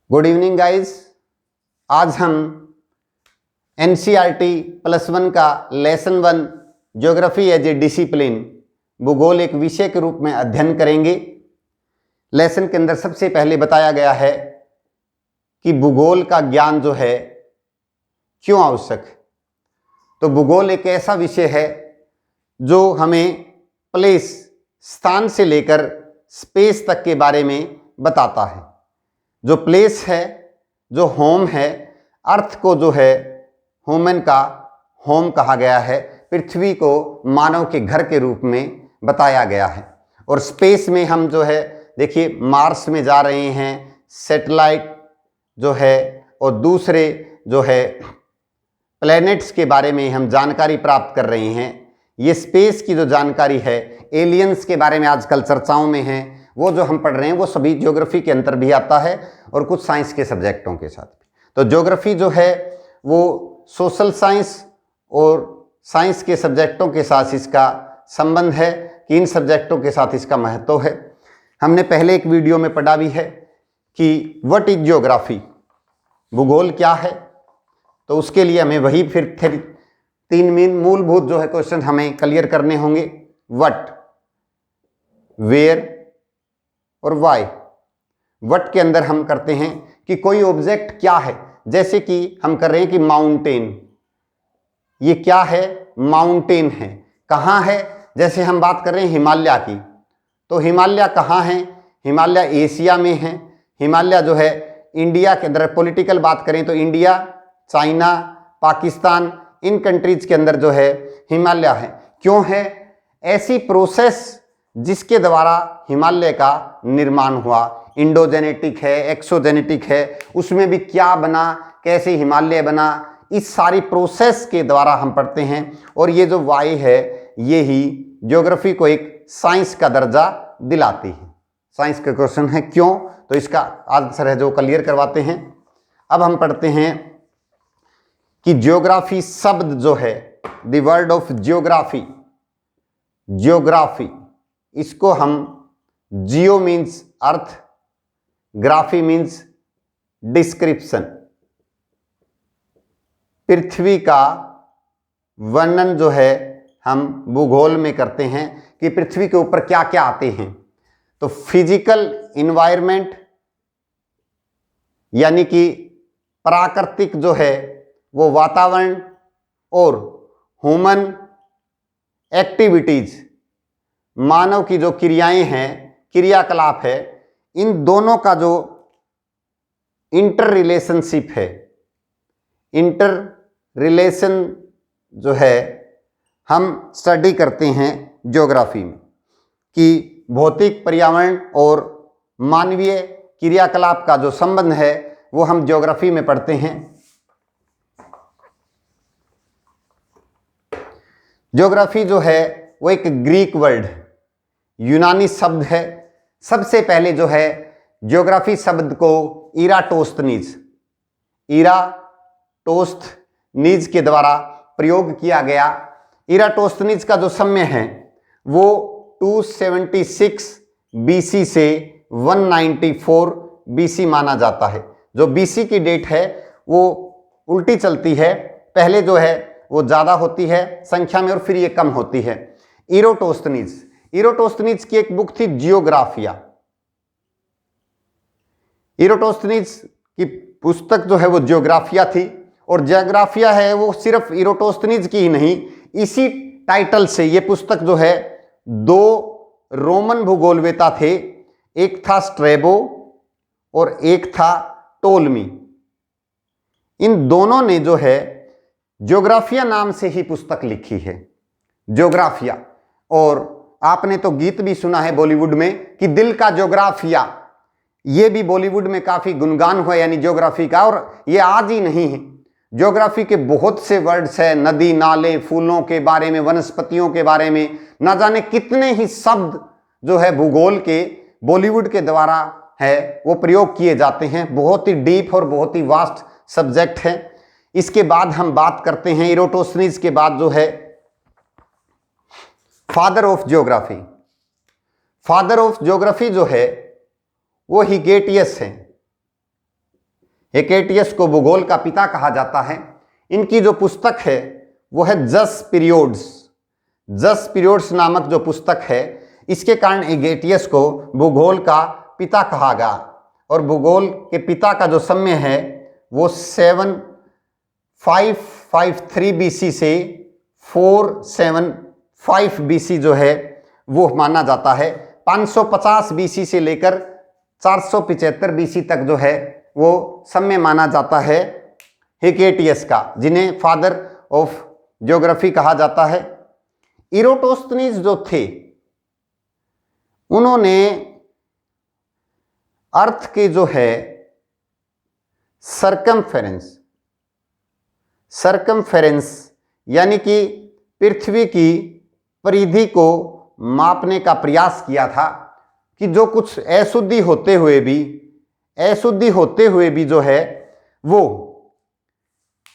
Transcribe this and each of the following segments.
Good evening guys. आज हम NCERT +1 का lesson 1 geography as a discipline भूगोल एक विषय के रूप में अध्ययन करेंगे। लेसन के अंदर सबसे पहले बताया गया है कि भूगोल का ज्ञान जो है क्यों आवश्यक है। तो भूगोल एक ऐसा विषय है जो हमें प्लेस, स्थान से लेकर स्पेस तक के बारे में बताता है। जो प्लेस है, जो होम है, अर्थ को जो है ह्यूमन का होम कहा गया है, पृथ्वी को मानव के घर के रूप में बताया गया है। और स्पेस में हम जो है देखिए मार्स में जा रहे हैं, सैटेलाइट जो है और दूसरे जो है प्लैनेट्स के बारे में हम जानकारी प्राप्त कर रहे हैं। ये स्पेस की जो जानकारी है, एलियंस के बारे में आजकल चर्चाओं में है, वो जो हम पढ़ रहे हैं वो सभी ज्योग्राफी के अंतर भी आता है और कुछ साइंस के सब्जेक्टों के साथ भी। तो ज्योग्राफी जो है वो सोशल साइंस और साइंस के सब्जेक्टों के साथ इसका संबंध है कि इन सब्जेक्टों के साथ इसका महत्व है। हमने पहले एक वीडियो में पढ़ा भी है कि व्हाट इज ज्योग्राफी, भूगोल क्या है। तो उसके लिए हमें वही फिर 3 मूलभूत जो है क्वेश्चन हमें क्लियर करने होंगे। व्हाट, वेयर और वाई। व्हाट के अंदर हम करते हैं कि कोई ऑब्जेक्ट क्या है, जैसे कि हम कर रहे हैं कि माउंटेन, ये क्या है, माउंटेन है। कहाँ है, जैसे हम बात कर रहे हैं हिमालय की, तो हिमालय कहाँ है, हिमालय एशिया में है। हिमालय जो है इंडिया के अंदर, पॉलिटिकल बात करें तो इंडिया, चाइना, पाकिस्तान, इन कंट्रीज के अंदर जो है हिमालय है। क्यों है? ऐसी प्रोसेस जिसके द्वारा हिमालय का निर्माण हुआ, इंडोजेनेटिक है, एक्सोजेनेटिक है, उसमें भी क्या बना, कैसे हिमालय बना, इस सारी प्रोसेस के द्वारा हम पढ़ते हैं। और ये जो वाई है ये ही ज्योग्राफी को एक साइंस का दर्जा दिलाती है। साइंस का क्वेश्चन है क्यों, तो इसका आंसर है जो क्लियर करवाते हैं। अब हम पढ़ते हैं कि ज्योग्राफी शब्द जो है, the word of geography, geography, इसको हम geo means earth, graphy means description, पृथ्वी का वर्णन जो है हम भूगोल में करते हैं कि पृथ्वी के ऊपर क्या क्या आते हैं। तो फिजिकल इन्वायरमेंट यानी कि प्राकृतिक जो है वो वातावरण, और ह्यूमन एक्टिविटीज, मानव की जो क्रियाएं हैं, क्रियाकलाप है, इन दोनों का जो इंटर रिलेशनशिप है, इंटर रिलेशन जो है हम स्टडी करते हैं ज्योग्राफी में कि भौतिक, पर्यावरण और मानवीय क्रियाकलाप का जो संबंध है वो हम ज्योग्राफी में पढ़ते हैं। ज्योग्राफी जो है वो एक ग्रीक वर्ड, यूनानी शब्द है। सबसे पहले जो है ज्योग्राफी शब्द को इराटोस्थनीज, इराटोस्थनीज के द्वारा प्रयोग किया गया। इराटोस्थनीज का जो समय है वो 276 बीसी से 194 बीसी माना जाता है। जो बीसी की डेट है वो उल्टी चलती है, पहले जो है वो ज़्यादा होती है संख्या में और फिर ये कम होती है। इराटोस्थनीज की एक बुक थी जियोग्राफिया। इराटोस्थनीज की पुस्तक जो है वो जियोग्राफिया थी, और जियोग्राफिया है वो सिर्फ इराटोस्थनीज की ही नहीं, इसी टाइटल से ये पुस्तक जो है 2 रोमन भूगोलवेता थे, एक था स्ट्रैबो और एक था टोलमी। इन दोनों ने जो है ज्योग्राफिया नाम से ही पुस्तक लिखी है, ज्योग्राफिया। और आपने तो गीत भी सुना है बॉलीवुड में कि दिल का ज्योग्राफिया, ये भी बॉलीवुड में काफी गुणगान हुआ यानी ज्योग्राफी का। और ये आज ही नहीं है, ज्योग्राफी के बहुत से वर्ड्स है, नदी, नाले, फूलों के बारे में, वनस्पतियों के बारे में, ना जाने कितने ही शब्द जो है भूगोल के बॉलीवुड के द्वारा है वो प्रयोग किए जाते हैं। बहुत ही डीप और बहुत ही वास्ट सब्जेक्ट है। इसके बाद हम बात करते हैं इराटोस्थनीज के बाद जो है father of geography. Father of geography जो है वो हिगेटियस है। हेकेटियस को भूगोल का पिता कहा जाता है। इनकी जो पुस्तक है वो है जस पीरियड्स नामक जो पुस्तक है, इसके कारण हेकेटियस को भूगोल का पिता कहा गया। और भूगोल के पिता का जो समय है वो 7553 बीसी से 475 बीसी जो है वो माना जाता है। 550 बीसी से लेकर 475 बीसी तक जो है वो समय माना जाता है हेकेटियस का, जिन्हें फादर ऑफ ज्योग्राफी कहा जाता है। इरोटोस्थनीज जो थे उन्होंने अर्थ के जो है सरकमफेरेंस यानी कि पृथ्वी की परिधि को मापने का प्रयास किया था कि जो कुछ अशुद्धि होते हुए भी जो है वो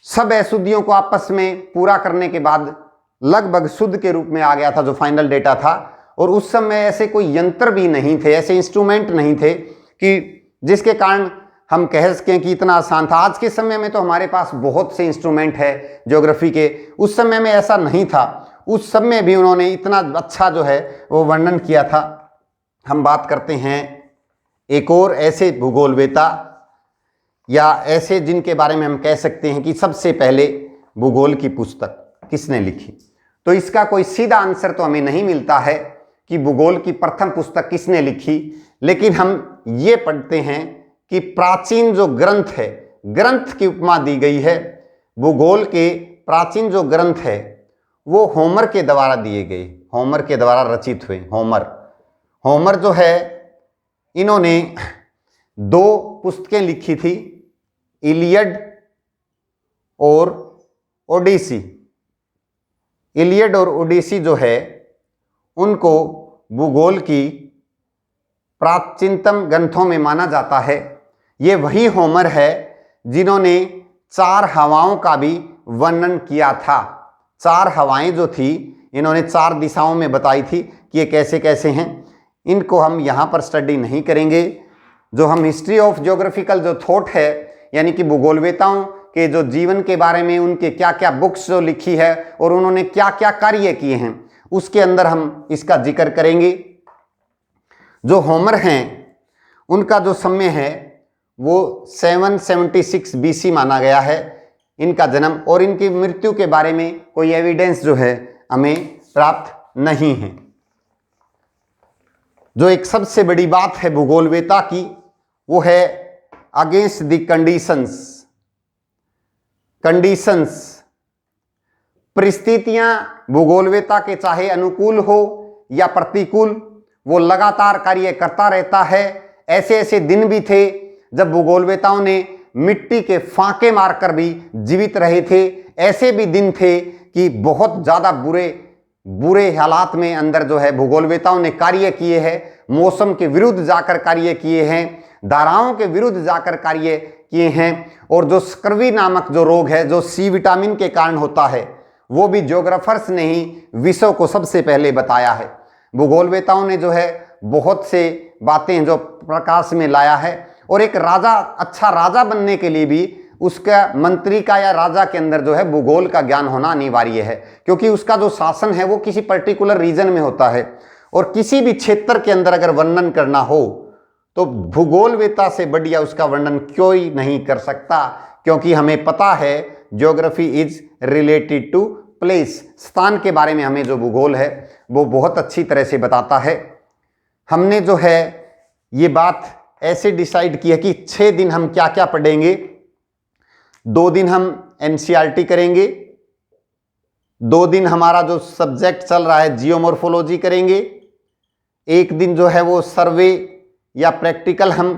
सब अशुद्धियों को आपस में पूरा करने के बाद लगभग शुद्ध के रूप में आ गया था जो फाइनल डेटा था। और उस समय ऐसे कोई यंत्र भी नहीं थे, ऐसे इंस्ट्रूमेंट नहीं थे कि जिसके कारण हम कह सकें कि इतना आसान था। आज के समय में तो हमारे पास बहुत से इंस्ट्रूमेंट है ज्योग्राफी के, उस समय में ऐसा नहीं था। उस समय भी उन्होंने इतना अच्छा जो है वो वर्णन किया था। हम बात करते हैं एक और ऐसे भूगोलवेता या ऐसे जिनके बारे में हम कह सकते हैं कि सबसे पहले भूगोल की पुस्तक किसने लिखी। तो इसका कोई सीधा आंसर तो हमें नहीं मिलता है कि भूगोल की प्रथम पुस्तक किसने लिखी, लेकिन हम ये पढ़ते हैं कि प्राचीन जो ग्रंथ है, ग्रंथ की उपमा दी गई है। भूगोल के प्राचीन जो ग्रंथ है वो होमर के द्वारा दिए गए, होमर के द्वारा रचित हुए। होमर जो है इन्होंने 2 पुस्तकें लिखी थी, इलियड और ओडिसी। इलियड और ओडिसी जो है उनको भूगोल की प्राचीनतम ग्रंथों में माना जाता है। ये वही होमर है जिन्होंने 4 हवाओं का भी वर्णन किया था। 4 हवाएं जो थी इन्होंने 4 दिशाओं में बताई थी कि ये कैसे कैसे हैं। इनको हम यहाँ पर स्टडी नहीं करेंगे। जो हम हिस्ट्री ऑफ ज्योग्राफिकल जो थॉट है यानी कि भूगोलवेताओं के जो जीवन के बारे में उनके क्या क्या बुक्स जो लिखी है और उन्होंने क्या क्या कार्य किए हैं उसके अंदर हम इसका जिक्र करेंगे। जो होमर हैं उनका जो समय है वो 776 बीसी माना गया है इनका जन्म, और इनकी मृत्यु के बारे में कोई एविडेंस जो है हमें प्राप्त नहीं है। जो एक सबसे बड़ी बात है भूगोलवेता की वो है अगेंस्ट द कंडीशंस। परिस्थितियां भूगोलवेता के चाहे अनुकूल हो या प्रतिकूल वो लगातार कार्य करता रहता है। ऐसे ऐसे दिन भी थे जब भूगोलवेताओं ने मिट्टी के फांके मारकर भी जीवित रहे थे। ऐसे भी दिन थे कि बहुत ज़्यादा बुरे हालात में अंदर जो है भूगोलवेताओं ने कार्य किए हैं। मौसम के विरुद्ध जाकर कार्य किए हैं, धाराओं के विरुद्ध जाकर कार्य किए हैं। और जो स्कर्वी नामक जो रोग है जो सी विटामिन के कारण होता है वो भी ज्योग्राफर्स ने ही विश्व को सबसे पहले बताया है। भूगोलवेताओं ने जो है बहुत से बातें जो प्रकाश में लाया है। और एक राजा, अच्छा राजा बनने के लिए भी उसका मंत्री का या राजा के अंदर जो है भूगोल का ज्ञान होना अनिवार्य है, क्योंकि उसका जो शासन है वो किसी पर्टिकुलर रीजन में होता है। और किसी भी क्षेत्र के अंदर अगर वर्णन करना हो तो भूगोलवेता से बढ़िया उसका वर्णन कोई नहीं कर सकता, क्योंकि हमें पता है geography is related to place. स्थान के बारे में हमें जो भूगोल है वो बहुत अच्छी तरह से बताता है। हमने जो है ये बात ऐसे डिसाइड की है कि 6 दिन हम क्या क्या पढ़ेंगे। 2 दिन हम एनसीईआरटी करेंगे, 2 दिन हमारा जो सब्जेक्ट चल रहा है जियोमॉर्फोलॉजी करेंगे, 1 दिन जो है वो सर्वे या प्रैक्टिकल हम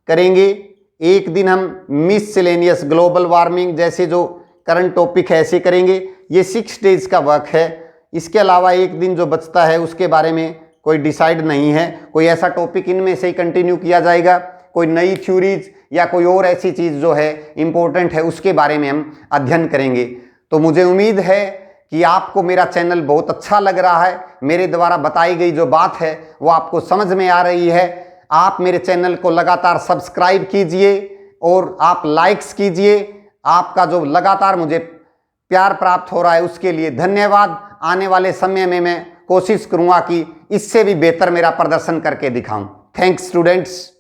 करेंगे, 1 दिन हम मिससेलेनियस ग्लोबल वार्मिंग जैसे जो करंट टॉपिक है ऐसे करेंगे। ये 6 डेज का वर्क है। इसके अलावा 1 दिन जो बचता है उसके बारे में कोई डिसाइड नहीं है, कोई ऐसा टॉपिक इनमें से ही कंटिन्यू किया जाएगा, कोई नई थ्योरीज या कोई और ऐसी चीज़ जो है इम्पोर्टेंट है उसके बारे में हम अध्ययन करेंगे। तो मुझे उम्मीद है कि आपको मेरा चैनल बहुत अच्छा लग रहा है। मेरे द्वारा बताई गई जो बात है वो आपको समझ में आ रही है। आप मेरे चैनल को लगातार सब्सक्राइब कीजिए, और आप लाइक्स कीजिए। आपका जो लगातार मुझे प्यार प्राप्त हो रहा है उसके लिए धन्यवाद। आने वाले समय में मैं कोशिश करूंगा कि इससे भी बेहतर मेरा प्रदर्शन करके दिखाऊं। Thanks students.